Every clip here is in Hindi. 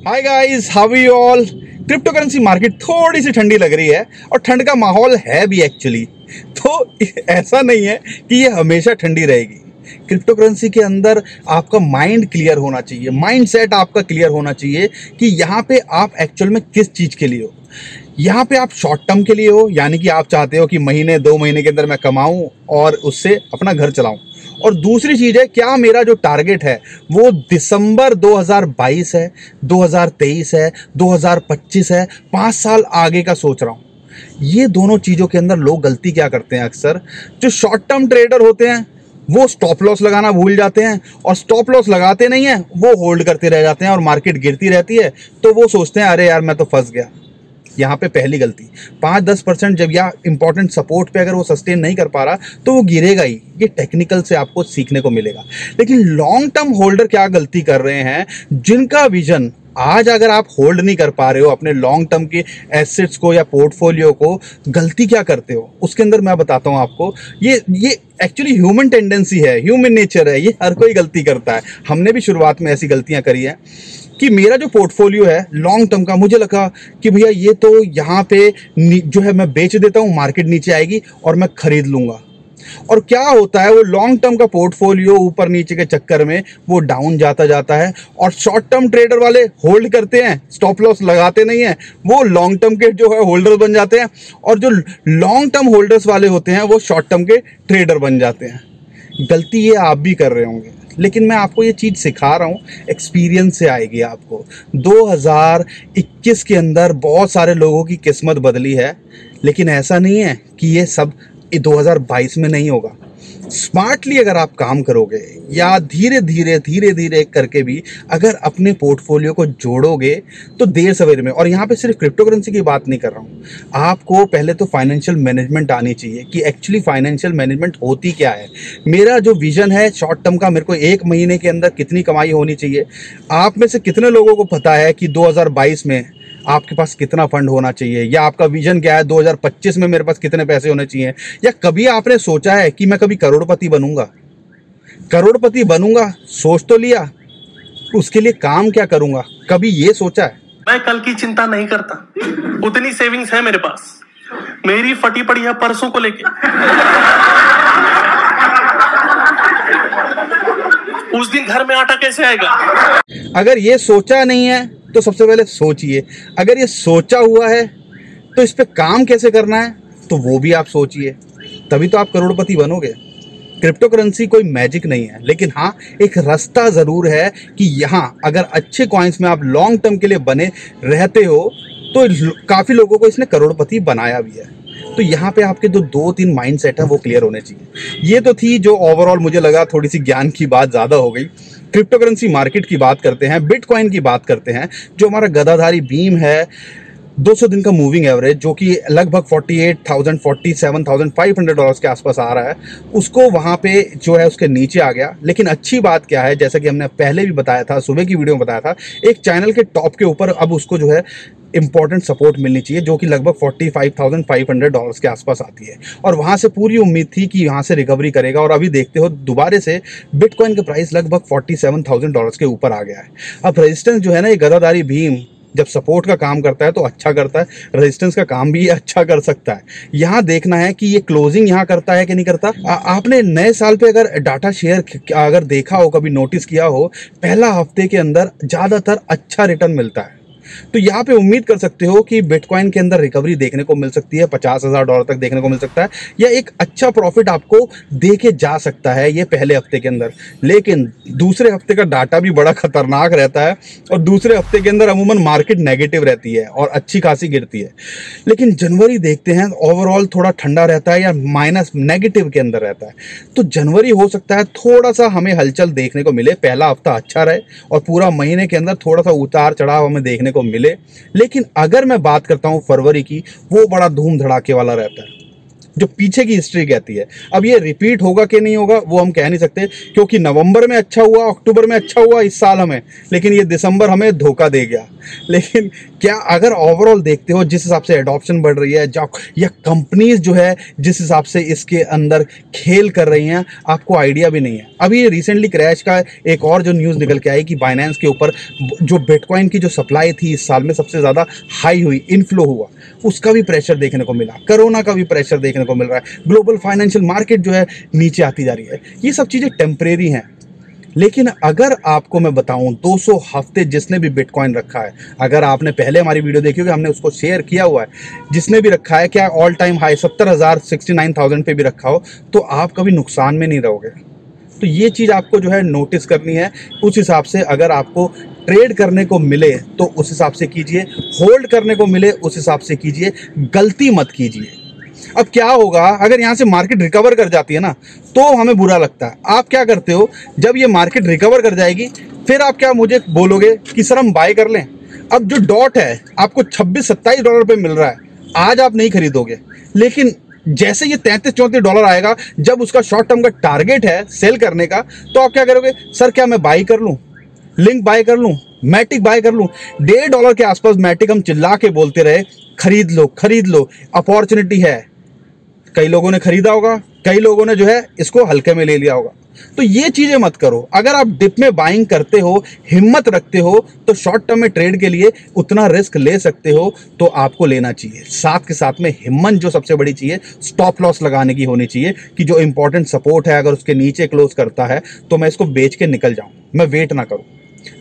Hi guys, how are you all. Crypto currency market थोड़ी सी ठंडी लग रही है और ठंड का माहौल है भी एक्चुअली। तो ऐसा नहीं है कि ये हमेशा ठंडी रहेगी। क्रिप्टो करेंसी के अंदर आपका माइंड क्लियर होना चाहिए, माइंड सेट आपका क्लियर होना चाहिए कि यहाँ पे आप एक्चुअल में किस चीज़ के लिए हो। यहाँ पे आप शॉर्ट टर्म के लिए हो, यानी कि आप चाहते हो कि महीने 2 महीने के अंदर मैं कमाऊं और उससे अपना घर चलाऊं। और दूसरी चीज़ है, क्या मेरा जो टारगेट है वो दिसंबर 2022 है, 2023 है, 2025 है, 5 साल आगे का सोच रहा हूँ। ये दोनों चीज़ों के अंदर लोग गलती क्या करते हैं, अक्सर जो शॉर्ट टर्म ट्रेडर होते हैं वो स्टॉप लॉस लगाना भूल जाते हैं और स्टॉप लॉस लगाते नहीं हैं, वो होल्ड करते रह जाते हैं और मार्केट गिरती रहती है तो वो सोचते हैं अरे यार मैं तो फंस गया। यहाँ पे पहली गलती, 5-10% जब या इंपॉर्टेंट सपोर्ट पे अगर वो सस्टेन नहीं कर पा रहा तो वो गिरेगा ही। ये टेक्निकल से आपको सीखने को मिलेगा। लेकिन लॉन्ग टर्म होल्डर क्या गलती कर रहे हैं, जिनका विजन आज अगर आप होल्ड नहीं कर पा रहे हो अपने लॉन्ग टर्म के एसेट्स को या पोर्टफोलियो को, गलती क्या करते हो उसके अंदर मैं बताता हूँ आपको। ये एक्चुअली ह्यूमन टेंडेंसी है, ह्यूमन नेचर है, ये हर कोई गलती करता है। हमने भी शुरुआत में ऐसी गलतियां करी हैं कि मेरा जो पोर्टफोलियो है लॉन्ग टर्म का, मुझे लगा कि भैया ये तो यहाँ पे जो है मैं बेच देता हूँ, मार्केट नीचे आएगी और मैं खरीद लूँगा। और क्या होता है, वो लॉन्ग टर्म का पोर्टफोलियो ऊपर नीचे के चक्कर में वो डाउन जाता है और शॉर्ट टर्म ट्रेडर वाले होल्ड करते हैं, स्टॉप लॉस लगाते नहीं हैं, वो लॉन्ग टर्म के जो है होल्डर बन जाते हैं और जो लॉन्ग टर्म होल्डर्स वाले होते हैं वो शॉर्ट टर्म के ट्रेडर बन जाते हैं। गलती ये आप भी कर रहे होंगे, लेकिन मैं आपको ये चीज़ सिखा रहा हूँ, एक्सपीरियंस से आएगी आपको। 2021 के अंदर बहुत सारे लोगों की किस्मत बदली है, लेकिन ऐसा नहीं है कि ये सब 2022 में नहीं होगा। स्मार्टली अगर आप काम करोगे या धीरे धीरे करके भी अगर अपने पोर्टफोलियो को जोड़ोगे तो देर सवेरे में, और यहाँ पे सिर्फ क्रिप्टो करेंसी की बात नहीं कर रहा हूँ, आपको पहले तो फाइनेंशियल मैनेजमेंट आनी चाहिए कि एक्चुअली फाइनेंशियल मैनेजमेंट होती क्या है। मेरा जो विजन है शॉर्ट टर्म का, मेरे को 1 महीने के अंदर कितनी कमाई होनी चाहिए। आप में से कितने लोगों को पता है कि 2022 में आपके पास कितना फंड होना चाहिए, या आपका विजन क्या है 2025 में मेरे पास कितने पैसे होने चाहिए। या कभी आपने सोचा है कि मैं कभी करोड़पति बनूंगा? करोड़पति बनूंगा सोच तो लिया, उसके लिए काम क्या करूंगा कभी ये सोचा है? मैं कल की चिंता नहीं करता, उतनी सेविंग्स है मेरे पास, मेरी फटी पड़ी है परसों को लेके। उस दिन घर में आटा कैसे आएगा? अगर ये सोचा नहीं है तो सबसे पहले सोचिए, अगर ये सोचा हुआ है तो इस पे काम कैसे करना है तो वो भी आप सोचिए, तभी तो आप करोड़पति बनोगे। क्रिप्टो करेंसी कोई मैजिक नहीं है, लेकिन हाँ एक रास्ता ज़रूर है कि यहाँ अगर अच्छे कॉइन्स में आप लॉन्ग टर्म के लिए बने रहते हो तो काफ़ी लोगों को इसने करोड़पति बनाया भी है। तो यहाँ पे आपके जो 2-3 माइंड सेट है वो क्लियर होने चाहिए। ये तो थी जो ओवरऑल मुझे लगा थोड़ी सी ज्ञान की बात ज़्यादा हो गई। क्रिप्टो करेंसी मार्केट की बात करते हैं, बिटकॉइन की बात करते हैं। जो हमारा गदाधारी बीम है 200 दिन का मूविंग एवरेज, जो कि लगभग 48,000 47,500 डॉलर्स के आसपास आ रहा है, उसको वहाँ पे जो है उसके नीचे आ गया। लेकिन अच्छी बात क्या है, जैसा कि हमने पहले भी बताया था, सुबह की वीडियो में बताया था, एक चैनल के टॉप के ऊपर अब उसको जो है इंपॉर्टेंट सपोर्ट मिलनी चाहिए, जो कि लगभग 45,500 डॉलर्स के आसपास आती है। और वहाँ से पूरी उम्मीद थी कि यहाँ से रिकवरी करेगा, और अभी देखते हो दोबारा से बिटकॉइन का प्राइस लगभग 47,000 डॉलर्स के ऊपर आ गया है। अब रेजिस्टेंस जो है ना, ये गदाधारी भीम जब सपोर्ट का काम करता है तो अच्छा करता है, रेजिस्टेंस का काम भी अच्छा कर सकता है। यहाँ देखना है कि ये क्लोजिंग यहाँ करता है कि नहीं करता। आपने नए साल पे अगर डाटा शेयर अगर देखा हो, कभी नोटिस किया हो, पहला हफ्ते के अंदर ज़्यादातर अच्छा रिटर्न मिलता है। तो यहाँ पे उम्मीद कर सकते हो कि बिटकॉइन के अंदर रिकवरी देखने को मिल सकती है, 50,000 डॉलर तक देखने को मिल सकता है, या एक अच्छा प्रॉफिट आपको दे के जा सकता है ये पहले हफ्ते के अंदर। लेकिन दूसरे हफ्ते का डाटा भी बड़ा खतरनाक रहता है और दूसरे हफ्ते के अंदर अमूमन मार्केट नेगेटिव रहती है और अच्छी खासी गिरती है। लेकिन जनवरी देखते हैं ओवरऑल थोड़ा ठंडा रहता है या माइनस नेगेटिव के अंदर रहता है। तो जनवरी हो सकता है थोड़ा सा हमें हलचल देखने को मिले, पहला हफ्ता अच्छा रहे और पूरा महीने के अंदर थोड़ा सा उतार चढ़ाव हमें देखने को मिले। लेकिन अगर मैं बात करता हूं फरवरी की, वो बड़ा धूम धड़ाके वाला रहता है। जो पीछे की हिस्ट्री कहती है। अब ये रिपीट होगा कि नहीं होगा वो हम कह नहीं सकते, क्योंकि नवंबर में अच्छा हुआ, अक्टूबर में अच्छा हुआ इस साल हमें, लेकिन ये दिसंबर हमें धोखा दे गया। लेकिन क्या अगर ओवरऑल देखते हो जिस हिसाब से एडॉप्शन बढ़ रही है या कंपनीज जो है जिस हिसाब से इसके अंदर खेल कर रही हैं, आपको आइडिया भी नहीं है। अभी ये रिसेंटली क्रैश का एक और जो न्यूज़ निकल के आई कि बाइनेंस के ऊपर जो बिटकॉइन की जो सप्लाई थी इस साल में सबसे ज़्यादा हाई हुई, इनफ्लो हुआ, उसका भी प्रेशर देखने को मिला, कोरोना का भी प्रेशर देखने को मिल रहा है, ग्लोबल फाइनेंशियल मार्केट जो है नीचे आती जा रही है। ये सब चीज़ें टेम्परेरी हैं। लेकिन अगर आपको मैं बताऊं 200 हफ्ते जिसने भी बिटकॉइन रखा है, अगर आपने पहले हमारी वीडियो देखी होगी, हमने उसको शेयर किया हुआ है, जिसने भी रखा है, क्या ऑल टाइम हाई 70,000 69,000 पे भी रखा हो, तो आप कभी नुकसान में नहीं रहोगे। तो ये चीज़ आपको जो है नोटिस करनी है। उस हिसाब से अगर आपको ट्रेड करने को मिले तो उस हिसाब से कीजिए, होल्ड करने को मिले उस हिसाब से कीजिए, गलती मत कीजिए। अब क्या होगा अगर यहाँ से मार्केट रिकवर कर जाती है ना, तो हमें बुरा लगता है। आप क्या करते हो, जब ये मार्केट रिकवर कर जाएगी फिर आप क्या मुझे बोलोगे कि सर हम बाय कर लें। अब जो डॉट है आपको 26-27 डॉलर पे मिल रहा है, आज आप नहीं खरीदोगे, लेकिन जैसे ये 33-34 डॉलर आएगा, जब उसका शॉर्ट टर्म का टारगेट है सेल करने का, तो आप क्या करोगे, सर क्या मैं बाई कर लूँ, लिंक बाय कर लूँ, मैटिक बाय कर लूँ। $1.5 के आसपास मैटिक हम चिल्ला के बोलते रहे, खरीद लो खरीद लो, अपॉर्चुनिटी है। कई लोगों ने खरीदा होगा, कई लोगों ने जो है इसको हल्के में ले लिया होगा। तो ये चीजें मत करो। अगर आप डिप में बाइंग करते हो, हिम्मत रखते हो, तो शॉर्ट टर्म में ट्रेड के लिए उतना रिस्क ले सकते हो, तो आपको लेना चाहिए। साथ के साथ में हिम्मत जो सबसे बड़ी चीज़ है, स्टॉप लॉस लगाने की होनी चाहिए कि जो इंपॉर्टेंट सपोर्ट है अगर उसके नीचे क्लोज करता है तो मैं इसको बेच के निकल जाऊं, मैं वेट ना करूं।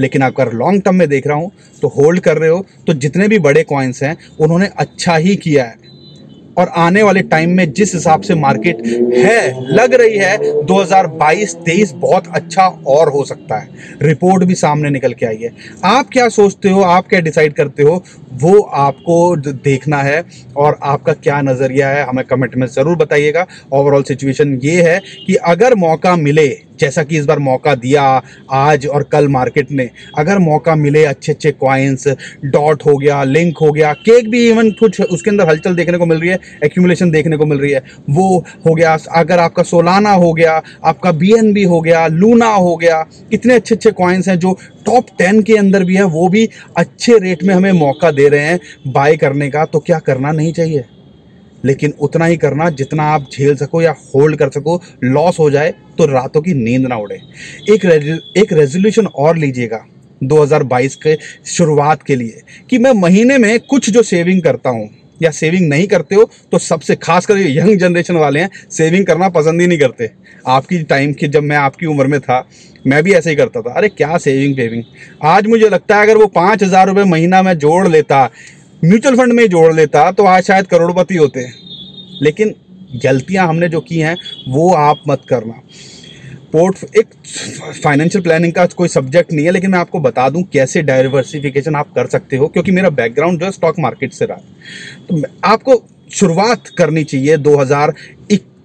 लेकिन अगर लॉन्ग टर्म में देख रहा हूं तो होल्ड कर रहे हो, तो जितने भी बड़े कॉइन्स हैं उन्होंने अच्छा ही किया है। और आने वाले टाइम में जिस हिसाब से मार्केट है, लग रही है 2022-23 बहुत अच्छा और हो सकता है। रिपोर्ट भी सामने निकल के आई है। आप क्या सोचते हो, आप क्या डिसाइड करते हो, वो आपको देखना है। और आपका क्या नज़रिया है हमें कमेंट में ज़रूर बताइएगा। ओवरऑल सिचुएशन ये है कि अगर मौका मिले, जैसा कि इस बार मौका दिया आज और कल मार्केट ने, अगर मौका मिले अच्छे अच्छे कॉइन्स, डॉट हो गया, लिंक हो गया, केक भी इवन कुछ उसके अंदर हलचल देखने को मिल रही है, एक्यूमुलेशन देखने को मिल रही है, वो हो गया। अगर आपका सोलाना हो गया, आपका BNB हो गया, लूना हो गया, इतने अच्छे अच्छे कॉइन्स हैं जो टॉप 10 के अंदर भी है, वो भी अच्छे रेट में हमें मौका दे रहे हैं बाय करने का। तो क्या करना नहीं चाहिए, लेकिन उतना ही करना जितना आप झेल सको या होल्ड कर सको। लॉस हो जाए तो रातों की नींद ना उड़े। एक रेजोल्यूशन और लीजिएगा 2022 के शुरुआत के लिए कि मैं महीने में कुछ जो सेविंग करता हूँ, या सेविंग नहीं करते हो तो सबसे खासकर यंग जनरेशन वाले हैं, सेविंग करना पसंद ही नहीं करते। आपकी टाइम की, जब मैं आपकी उम्र में था, मैं भी ऐसे ही करता था, अरे क्या सेविंग। आज मुझे लगता है अगर वो 5,000 रुपये महीना में जोड़ लेता, म्यूचुअल फंड में जोड़ लेता, तो आज शायद करोड़पति होते। लेकिन गलतियां हमने जो की हैं वो आप मत करना। एक फाइनेंशियल प्लानिंग का कोई सब्जेक्ट नहीं है, लेकिन मैं आपको बता दूं कैसे डाइवर्सिफिकेशन आप कर सकते हो, क्योंकि मेरा बैकग्राउंड जो है स्टॉक मार्केट से रहा है। तो आपको शुरुआत करनी चाहिए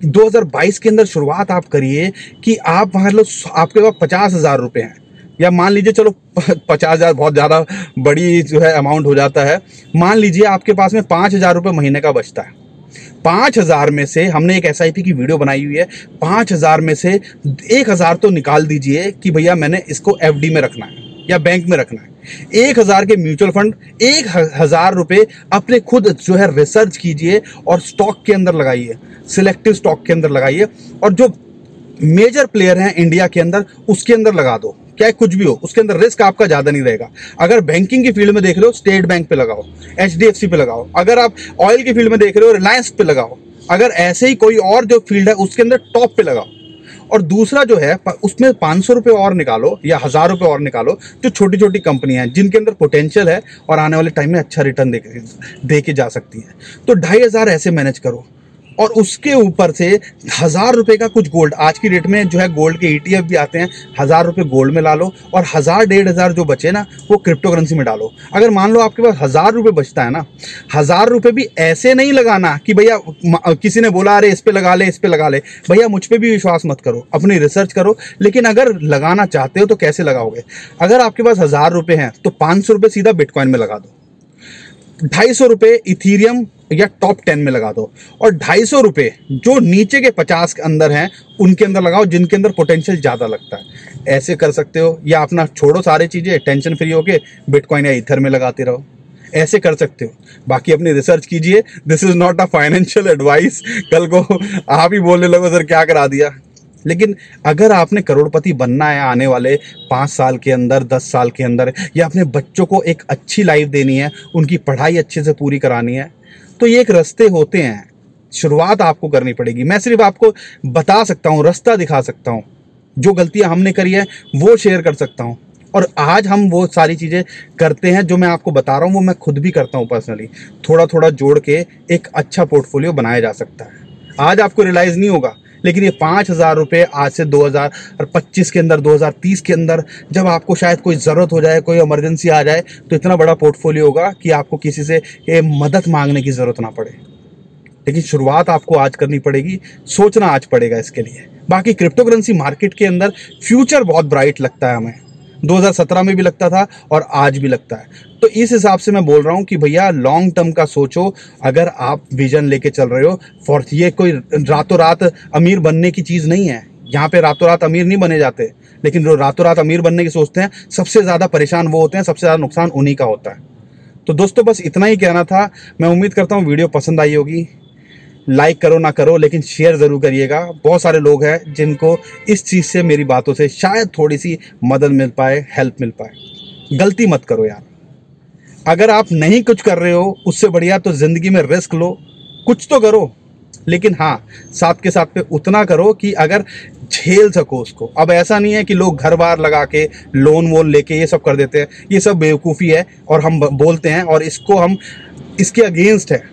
2022 के अंदर शुरुआत आप करिए कि आप मान लो आपके पास 50,000 रुपये हैं, या मान लीजिए चलो 50,000 बहुत ज़्यादा बड़ी जो है अमाउंट हो जाता है। मान लीजिए आपके पास में 5,000 रुपये महीने का बचता है। 5,000 में से हमने एक SIP की वीडियो बनाई हुई है, 5,000 में से 1,000 तो निकाल दीजिए कि भैया मैंने इसको FD में रखना है या बैंक में रखना है। 1,000 के म्यूचुअल फंड, 1,000 रुपये अपने खुद जो है रिसर्च कीजिए और स्टॉक के अंदर लगाइए, सिलेक्टिव स्टॉक के अंदर लगाइए, और जो मेजर प्लेयर हैं इंडिया के अंदर उसके अंदर लगा दो। क्या कुछ भी हो, उसके अंदर रिस्क आपका ज़्यादा नहीं रहेगा। अगर बैंकिंग की फील्ड में देख रहे हो, स्टेट बैंक पे लगाओ, HDFC पे लगाओ। अगर आप ऑयल की फील्ड में देख रहे हो, रिलायंस पे लगाओ। अगर ऐसे ही कोई और जो फील्ड है उसके अंदर टॉप पे लगाओ। और दूसरा जो है उसमें 500 रुपये और निकालो या 1,000 रुपये और निकालो, जो छोटी छोटी कंपनियां हैं जिनके अंदर पोटेंशियल है और आने वाले टाइम में अच्छा रिटर्न दे के जा सकती हैं। तो 2,500 ऐसे मैनेज करो, और उसके ऊपर से 1,000 रुपये का कुछ गोल्ड, आज की डेट में जो है गोल्ड के ETF भी आते हैं, 1,000 रुपये गोल्ड में ला लो, और 1,000-1,500 जो बचे ना वो क्रिप्टो करेंसी में डालो। अगर मान लो आपके पास 1,000 रुपये बचता है ना, 1,000 रुपये भी ऐसे नहीं लगाना कि भैया किसी ने बोला अरे इस पे लगा ले, इस पे लगा ले। भैया मुझ पे भी विश्वास मत करो, अपनी रिसर्च करो। लेकिन अगर लगाना चाहते हो तो कैसे लगाओगे? अगर आपके पास 1,000 रुपये हैं तो 500 रुपये सीधा बिटकॉइन में लगा दो, 250 रुपये इथीरियम या टॉप 10 में लगा दो, और 250 रुपये जो नीचे के 50 के अंदर हैं उनके अंदर लगाओ, जिनके अंदर पोटेंशियल ज़्यादा लगता है। ऐसे कर सकते हो, या अपना छोड़ो सारी चीज़ें, टेंशन फ्री होके बिटकॉइन या ईथर में लगाते रहो, ऐसे कर सकते हो। बाकी अपनी रिसर्च कीजिए, this is not a financial advice. कल को आप ही बोलने लगो सर क्या करा दिया। लेकिन अगर आपने करोड़पति बनना है आने वाले 5 साल के अंदर, 10 साल के अंदर, या अपने बच्चों को एक अच्छी लाइफ देनी है, उनकी पढ़ाई अच्छे से पूरी करानी है, तो ये एक रास्ते होते हैं। शुरुआत आपको करनी पड़ेगी। मैं सिर्फ आपको बता सकता हूँ, रास्ता दिखा सकता हूँ, जो गलतियाँ हमने करी है वो शेयर कर सकता हूँ। और आज हम वो सारी चीज़ें करते हैं जो मैं आपको बता रहा हूँ, वो मैं खुद भी करता हूँ पर्सनली। थोड़ा थोड़ा जोड़ के एक अच्छा पोर्टफोलियो बनाया जा सकता है। आज आपको रियलाइज़ नहीं होगा, लेकिन ये 5,000 रुपये आज से 2025 के अंदर, 2030 के अंदर, जब आपको शायद कोई ज़रूरत हो जाए, कोई इमरजेंसी आ जाए, तो इतना बड़ा पोर्टफोलियो होगा कि आपको किसी से मदद मांगने की ज़रूरत ना पड़े। लेकिन शुरुआत आपको आज करनी पड़ेगी, सोचना आज पड़ेगा इसके लिए। बाकी क्रिप्टो करेंसी मार्केट के अंदर फ्यूचर बहुत ब्राइट लगता है हमें। 2017 में भी लगता था और आज भी लगता है। तो इस हिसाब से मैं बोल रहा हूँ कि भैया लॉन्ग टर्म का सोचो। अगर आप विजन लेके चल रहे हो, फॉर ये कोई रातों रात अमीर बनने की चीज़ नहीं है। यहाँ पे रातों रात अमीर नहीं बने जाते, लेकिन जो रातों रात अमीर बनने की सोचते हैं, सबसे ज़्यादा परेशान वो होते हैं, सबसे ज़्यादा नुकसान उन्हीं का होता है। तो दोस्तों बस इतना ही कहना था। मैं उम्मीद करता हूँ वीडियो पसंद आई होगी। लाइक करो ना करो, लेकिन शेयर ज़रूर करिएगा। बहुत सारे लोग हैं जिनको इस चीज़ से, मेरी बातों से शायद थोड़ी सी मदद मिल पाए, हेल्प मिल पाए। गलती मत करो यार। अगर आप नहीं कुछ कर रहे हो, उससे बढ़िया तो ज़िंदगी में रिस्क लो, कुछ तो करो। लेकिन हाँ, साथ के साथ पे उतना करो कि अगर झेल सको उसको। अब ऐसा नहीं है कि लोग घर बार लगा के लोन वोन लेके ये सब कर देते हैं। ये सब बेवकूफ़ी है और हम बोलते हैं, और इसको हम इसके अगेंस्ट है।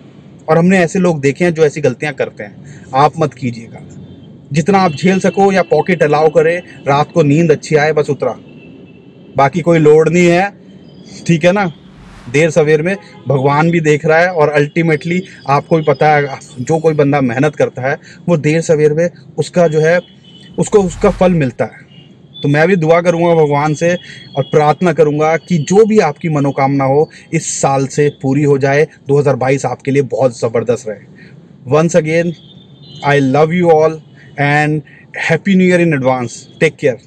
और हमने ऐसे लोग देखे हैं जो ऐसी गलतियां करते हैं। आप मत कीजिएगा। जितना आप झेल सको, या पॉकेट अलाउ करे, रात को नींद अच्छी आए, बस उतना। बाकी कोई लोड नहीं है, ठीक है ना। देर सवेर में भगवान भी देख रहा है, और अल्टीमेटली आपको भी पता है, जो कोई बंदा मेहनत करता है वो देर सवेर में उसका जो है उसको उसका फल मिलता है। तो मैं भी दुआ करूंगा भगवान से और प्रार्थना करूंगा कि जो भी आपकी मनोकामना हो इस साल से पूरी हो जाए। 2022 आपके लिए बहुत ज़बरदस्त रहे। Once again I love you all and happy new year in advance. Take care.